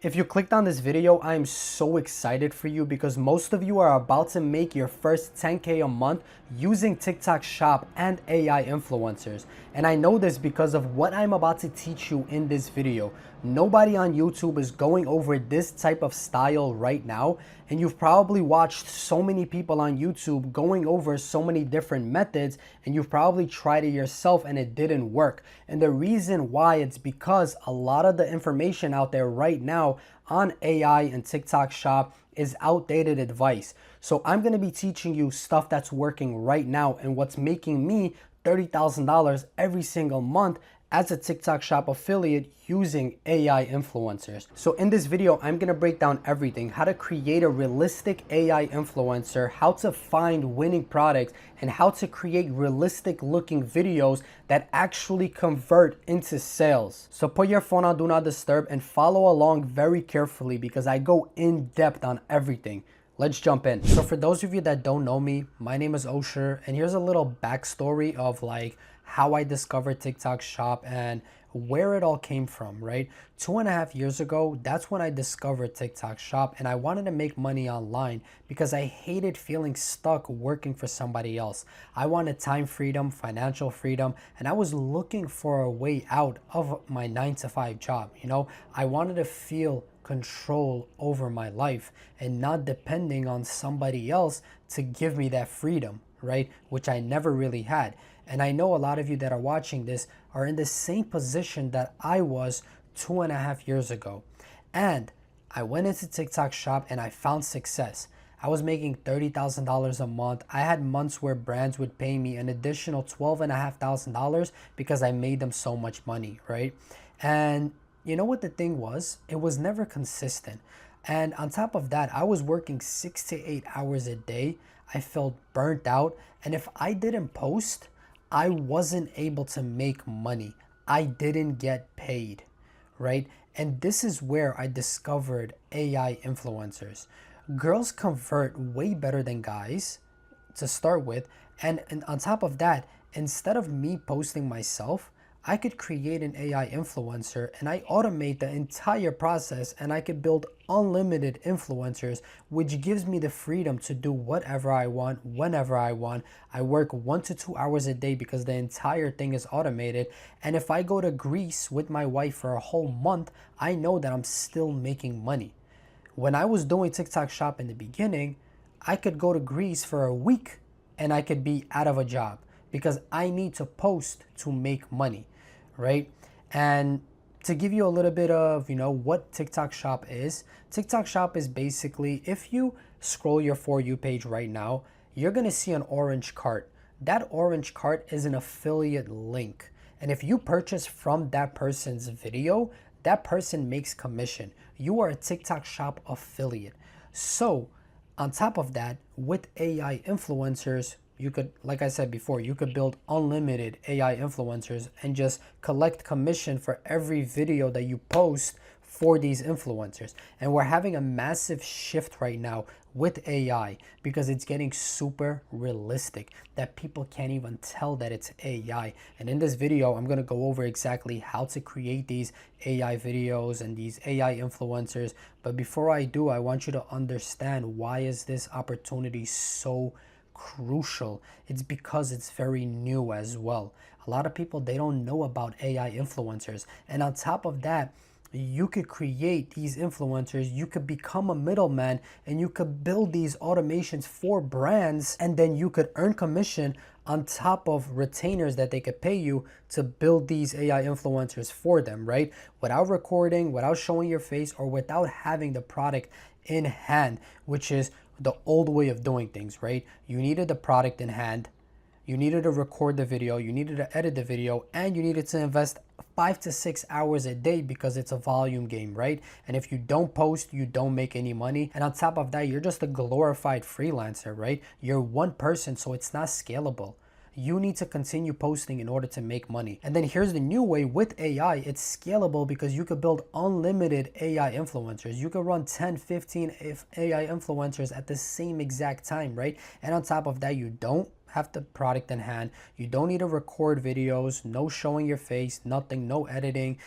If you clicked on this video, I am so excited for you because most of you are about to make your first 10K a month using TikTok Shop and AI influencers. And I know this because of what I'm about to teach you in this video. Nobody on YouTube is going over this type of style right now. And you've probably watched so many people on YouTube going over so many different methods, and you've probably tried it yourself and it didn't work. And the reason why, it's because a lot of the information out there right now on AI and TikTok Shop is outdated advice. So I'm going to be teaching you stuff that's working right now and what's making me $30,000 every single month as a TikTok Shop affiliate using AI influencers. So in this video, I'm gonna break down everything: how to create a realistic AI influencer, how to find winning products, and how to create realistic looking videos that actually convert into sales. So put your phone on Do Not Disturb and follow along very carefully because I go in depth on everything. Let's jump in. So for those of you that don't know me, my name is Osher, and here's a little backstory of like how I discovered TikTok Shop and where it all came from, right? 2.5 years ago, that's when I discovered TikTok Shop, and I wanted to make money online because I hated feeling stuck working for somebody else. I wanted time freedom, financial freedom, and I was looking for a way out of my 9-to-5 job. You know, I wanted to feel control over my life and not depending on somebody else to give me that freedom, right? Which I never really had. And I know a lot of you that are watching this are in the same position that I was 2.5 years ago. And I went into TikTok Shop and I found success. I was making $30,000 a month. I had months where brands would pay me an additional $12,500 because I made them so much money, right? And you know what the thing was? It was never consistent. And on top of that, I was working 6 to 8 hours a day. I felt burnt out. And if I didn't post, I wasn't able to make money. I didn't get paid, right? And this is where I discovered AI influencers. Girls convert way better than guys to start with. And on top of that, instead of me posting myself, I could create an AI influencer and I automate the entire process, and I could build unlimited influencers, which gives me the freedom to do whatever I want, whenever I want. I work 1 to 2 hours a day because the entire thing is automated. And if I go to Greece with my wife for a whole month, I know that I'm still making money. When I was doing TikTok Shop in the beginning, I could go to Greece for a week and I could be out of a job because I need to post to make money, right? And to give you a little bit of, what TikTok Shop is basically, if you scroll your For You page right now, you're gonna see an orange cart. That orange cart is an affiliate link. And if you purchase from that person's video, that person makes commission. You are a TikTok Shop affiliate. So on top of that, with AI influencers, you could, like I said before, you could build unlimited AI influencers and just collect commission for every video that you post for these influencers. And we're having a massive shift right now with AI because it's getting super realistic that people can't even tell that it's AI. And in this video, I'm going to go over exactly how to create these AI videos and these AI influencers. But before I do, I want you to understand, why is this opportunity so crucial? It's because it's very new as well. A lot of people, they don't know about AI influencers. And on top of that, you could create these influencers, you could become a middleman, and you could build these automations for brands, and then you could earn commission on top of retainers that they could pay you to build these AI influencers for them, right? Without recording, without showing your face, or without having the product in hand, which is the old way of doing things, right? You needed the product in hand, you needed to record the video, you needed to edit the video, and you needed to invest 5 to 6 hours a day because it's a volume game, right? And if you don't post, you don't make any money. And on top of that, you're just a glorified freelancer, right? You're one person, so it's not scalable. You need to continue posting in order to make money. And then here's the new way with AI. It's scalable because you could build unlimited AI influencers. You could run 10, 15 AI influencers at the same exact time, right? And on top of that, you don't have the product in hand. You don't need to record videos, no showing your face, nothing, no editing.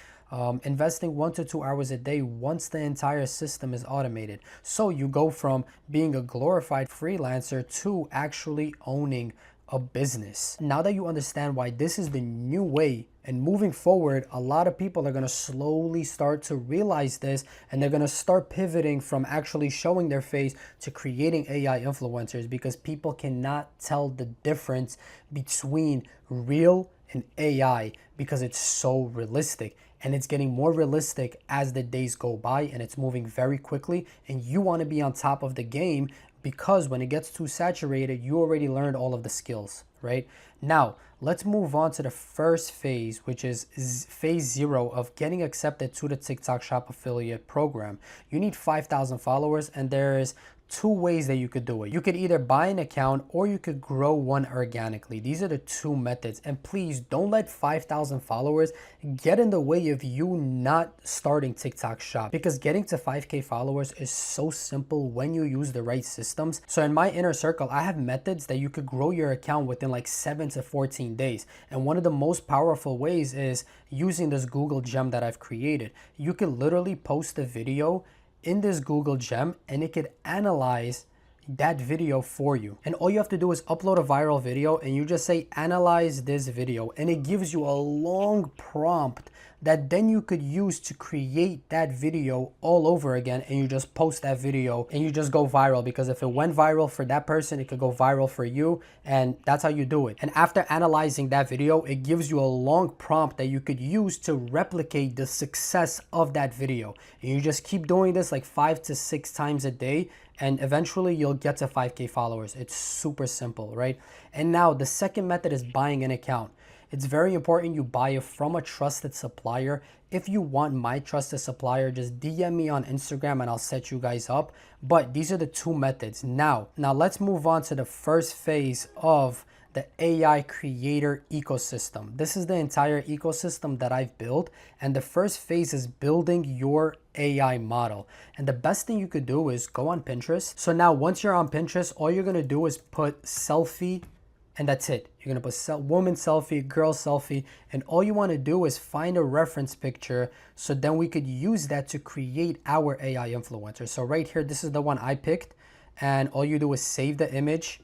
investing 1 to 2 hours a day once the entire system is automated. So you go from being a glorified freelancer to actually owning a business. Now that you understand why this is the new way, and moving forward, a lot of people are going to slowly start to realize this, and they're going to start pivoting from actually showing their face to creating AI influencers, because people cannot tell the difference between real and AI because it's so realistic. And it's getting more realistic as the days go by, and it's moving very quickly, and you want to be on top of the game, because when it gets too saturated, you already learned all of the skills, right? Now, let's move on to the first phase, which is phase 0 of getting accepted to the TikTok Shop affiliate program. You need 5,000 followers, and there's 2 ways that you could do it. You could either buy an account or you could grow one organically. These are the 2 methods. And please don't let 5,000 followers get in the way of you not starting TikTok Shop, because getting to 5K followers is so simple when you use the right systems. So in my inner circle, I have methods that you could grow your account within like 7 to 14 days. And one of the most powerful ways is using this Google gem that I've created. You could literally post a video in this Google gem, and it could analyze that video for you. And all you have to do is upload a viral video, and you just say analyze this video, and it gives you a long prompt that then you could use to create that video all over again, and you just post that video and you just go viral, because if it went viral for that person, it could go viral for you, and that's how you do it. And after analyzing that video, it gives you a long prompt that you could use to replicate the success of that video. And you just keep doing this like 5 to 6 times a day, and eventually you'll get to 5K followers. It's super simple, right? And now the second method is buying an account. It's very important you buy it from a trusted supplier. If you want my trusted supplier, just DM me on Instagram and I'll set you guys up. But these are the 2 methods. Now let's move on to the first phase of the AI creator ecosystem. This is the entire ecosystem that I've built, and the first phase is building your AI model. And the best thing you could do is go on Pinterest. So now once you're on Pinterest, all you're gonna do is put selfie, and that's it. You're gonna put woman selfie, girl selfie, and all you wanna do is find a reference picture, so then we could use that to create our AI influencer. So right here, this is the one I picked, and all you do is save the image,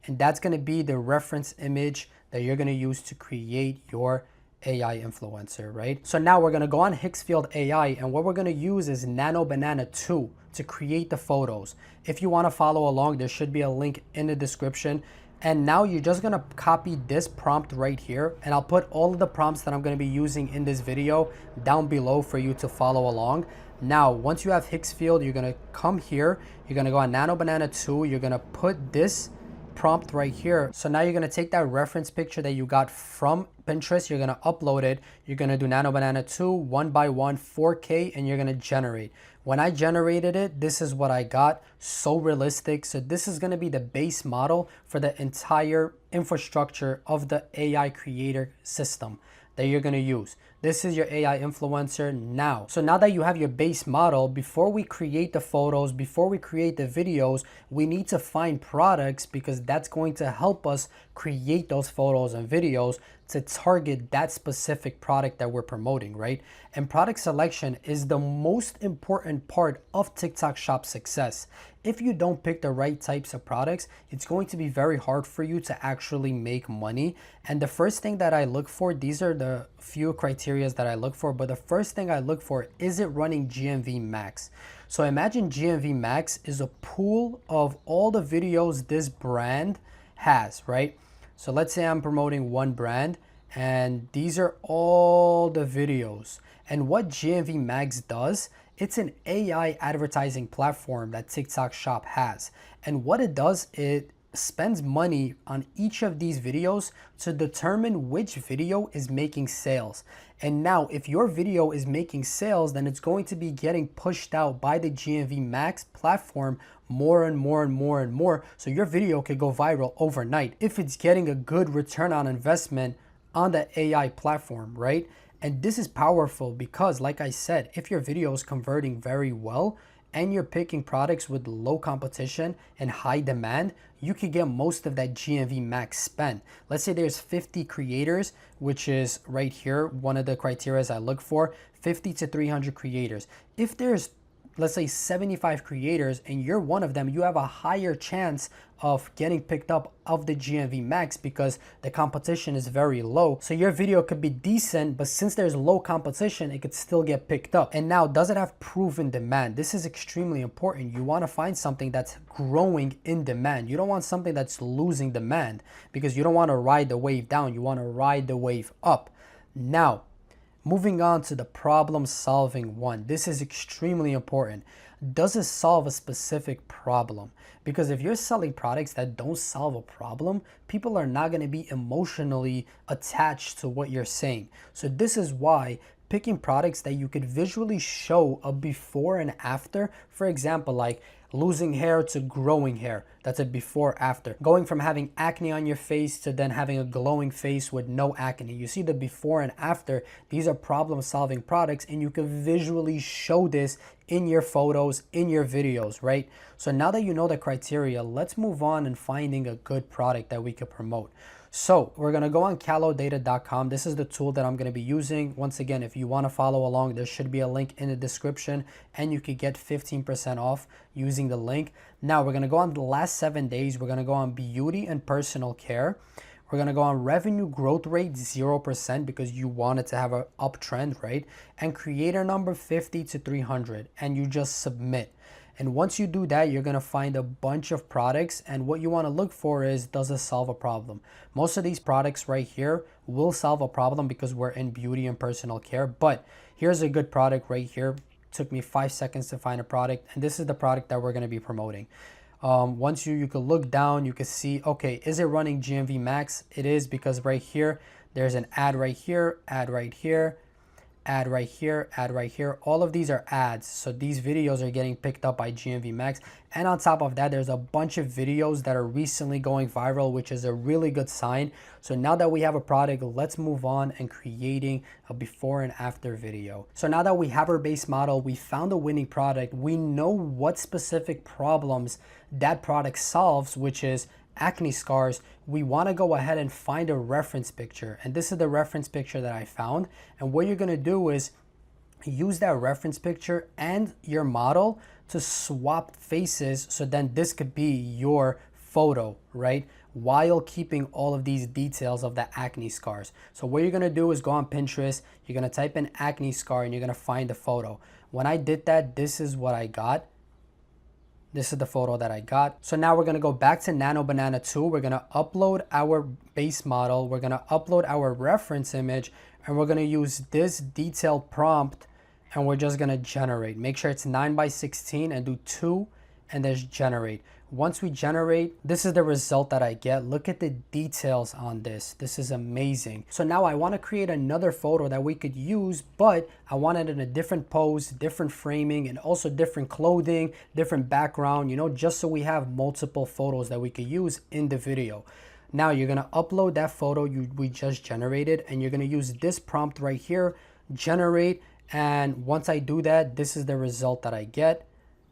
and that's gonna be the reference image that you're gonna use to create your AI influencer, right? So now we're gonna go on Hicksfield AI, and what we're gonna use is Nano Banana 2 to create the photos. If you wanna follow along, there should be a link in the description. And now you're just gonna copy this prompt right here, and I'll put all of the prompts that I'm gonna be using in this video down below for you to follow along. Now, once you have Hicksfield, you're gonna come here, you're gonna go on Nano Banana 2, you're gonna put this prompt right here. So now you're gonna take that reference picture that you got from Pinterest, you're gonna upload it, you're gonna do Nano Banana 2, 1x1, 4K, and you're gonna generate. When I generated it, this is what I got, so realistic. So this is gonna be the base model for the entire infrastructure of the AI creator system that you're gonna use. This is your AI influencer now. So now that you have your base model, before we create the photos, before we create the videos, we need to find products, because that's going to help us create those photos and videos to target that specific product that we're promoting, right? And product selection is the most important part of TikTok Shop success. If you don't pick the right types of products, it's going to be very hard for you to actually make money. And the first thing that I look for, these are the few criteria that I look for, but the first thing I look for, is it running GMV max? So imagine GMV max is a pool of all the videos this brand has, right? So let's say I'm promoting one brand, and these are all the videos. And what GMV Max does, it's an AI advertising platform that TikTok Shop has. And what it does, it spends money on each of these videos to determine which video is making sales. And now if your video is making sales, then it's going to be getting pushed out by the GMV Max platform more and more and more and more. So your video could go viral overnight if it's getting a good return on investment on the AI platform, right? And this is powerful because, like I said, if your video is converting very well and you're picking products with low competition and high demand, you could get most of that GMV max spend. Let's say there's 50 creators, which is right here, one of the criteria I look for. 50 to 300 creators. If there's, let's say, 75 creators and you're one of them, you have a higher chance of getting picked up of the GMV max because the competition is very low. So your video could be decent, but since there's low competition, it could still get picked up. And now, does it have proven demand? This is extremely important. You want to find something that's growing in demand. You don't want something that's losing demand because you don't want to ride the wave down. You want to ride the wave up. Now, moving on to the problem solving one. This is extremely important. Does it solve a specific problem? Because if you're selling products that don't solve a problem, people are not going to be emotionally attached to what you're saying. So this is why picking products that you could visually show a before and after, for example, like losing hair to growing hair, that's a before after. Going from having acne on your face to then having a glowing face with no acne. You see the before and after. These are problem solving products and you can visually show this in your photos, in your videos, right? So now that you know the criteria, let's move on and finding a good product that we could promote. So we're going to go on calodata.com. This is the tool that I'm going to be using. Once again, if you want to follow along, there should be a link in the description and you could get 15% off using the link. Now we're going to go on the last 7 days. We're going to go on beauty and personal care. We're going to go on revenue growth rate 0% because you want it to have an uptrend, right? And creator number 50 to 300 and you just submit. And once you do that, you're going to find a bunch of products. And what you want to look for is, does it solve a problem? Most of these products right here will solve a problem because we're in beauty and personal care. But here's a good product right here. It took me 5 seconds to find a product. And this is the product that we're going to be promoting. Once you could look down, you could see, okay, is it running GMV max? It is, because right here, there's an ad right here, ad right here, ad right here, ad right here. All of these are ads. So these videos are getting picked up by GMV Max. And on top of that, there's a bunch of videos that are recently going viral, which is a really good sign. So now that we have a product, let's move on and creating a before and after video. So now that we have our base model, we found a winning product, we know what specific problems that product solves, which is acne scars. We want to go ahead and find a reference picture, and this is the reference picture that I found. And what you're going to do is use that reference picture and your model to swap faces, so then this could be your photo, right, while keeping all of these details of the acne scars. So what you're going to do is go on Pinterest, you're going to type in acne scar, and you're going to find the photo. When I did that, this is what I got. This is the photo that I got. So now we're going to go back to Nano Banana 2. We're going to upload our base model. We're going to upload our reference image, and we're going to use this detailed prompt, and we're just going to generate. Make sure it's 9:16 and do 2 and there's generate. Once we generate, this is the result that I get. Look at the details on this. This is amazing. So now I want to create another photo that we could use, but I want it in a different pose, different framing, and also different clothing, different background, you know, just so we have multiple photos that we could use in the video. Now you're going to upload that photo we just generated, and you're going to use this prompt right here, generate. And once I do that, this is the result that I get.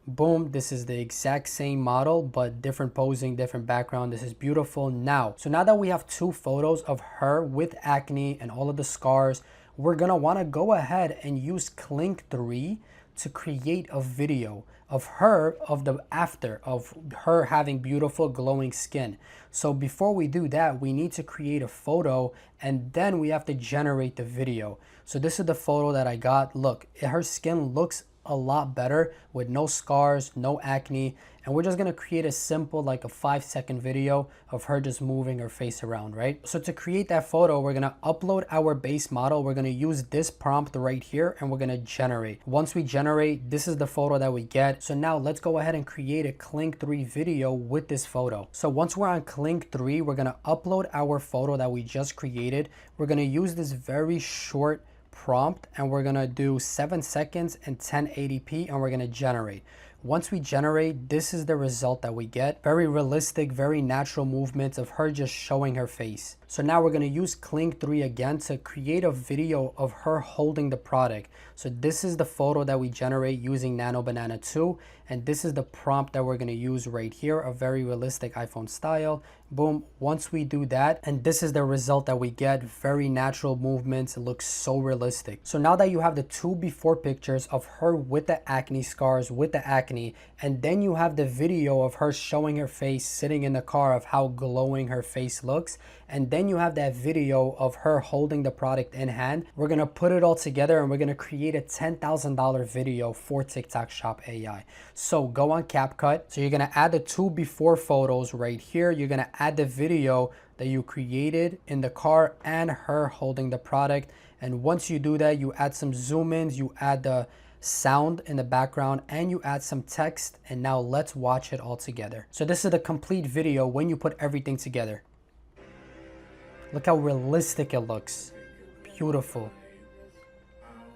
Boom, this is the exact same model, but different posing, different background. This is beautiful. Now, so now that we have two photos of her with acne and all of the scars, we're gonna wanna go ahead and use Clink 3 to create a video of her, of the after, of her having beautiful glowing skin. So before we do that, we need to create a photo, and then we have to generate the video. So this is the photo that I got. Look, her skin looks a lot better with no scars, no acne. And we're just gonna create a simple, like a 5-second video of her just moving her face around, right? So to create that photo, we're gonna upload our base model. We're gonna use this prompt right here, and we're gonna generate. Once we generate, this is the photo that we get. So now let's go ahead and create a Clink 3 video with this photo. So once we're on Clink 3, we're gonna upload our photo that we just created. We're gonna use this very short prompt, and we're gonna do 7 seconds and 1080p, and we're gonna generate. Once we generate, this is the result that we get. Very realistic, very natural movements of her just showing her face. So now we're gonna use Kling 3 again to create a video of her holding the product. So this is the photo that we generate using Nano Banana 2, and this is the prompt that we're gonna use right here, a very realistic iPhone style. Boom, once we do that, and this is the result that we get, very natural movements, it looks so realistic. So now that you have the 2 before pictures of her with the acne scars, with the acne, and then you have the video of her showing her face sitting in the car of how glowing her face looks, and then you have that video of her holding the product in hand, we're gonna put it all together and we're gonna create a $10,000 video for TikTok Shop AI. So go on CapCut. So you're gonna add the 2 before photos right here. You're gonna add the video that you created in the car and her holding the product. And once you do that, you add some zoom ins, you add the sound in the background, and you add some text. And now let's watch it all together. So this is the complete video when you put everything together. Look how realistic it looks. Beautiful.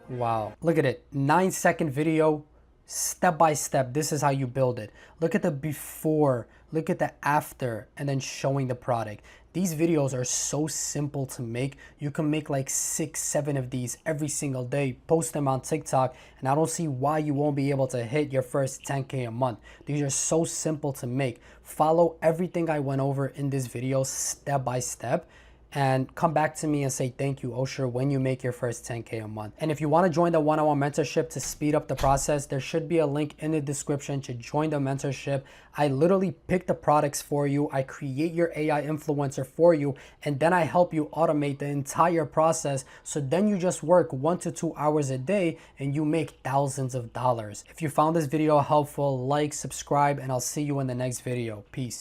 Wow. Look at it. 9-second video. Step by step, this is how you build it. Look at the before, look at the after, and then showing the product. These videos are so simple to make. You can make like 6-7 of these every single day, post them on TikTok, and I don't see why you won't be able to hit your first 10K a month. These are so simple to make. Follow everything I went over in this video step by step, and come back to me and say thank you, Osher, when you make your first 10K a month. And if you want to join the one-on-one mentorship to speed up the process, there should be a link in the description to join the mentorship. I literally pick the products for you, I create your AI influencer for you, and then I help you automate the entire process. So then you just work 1 to 2 hours a day and you make thousands of dollars. If you found this video helpful, like, subscribe, and I'll see you in the next video. Peace.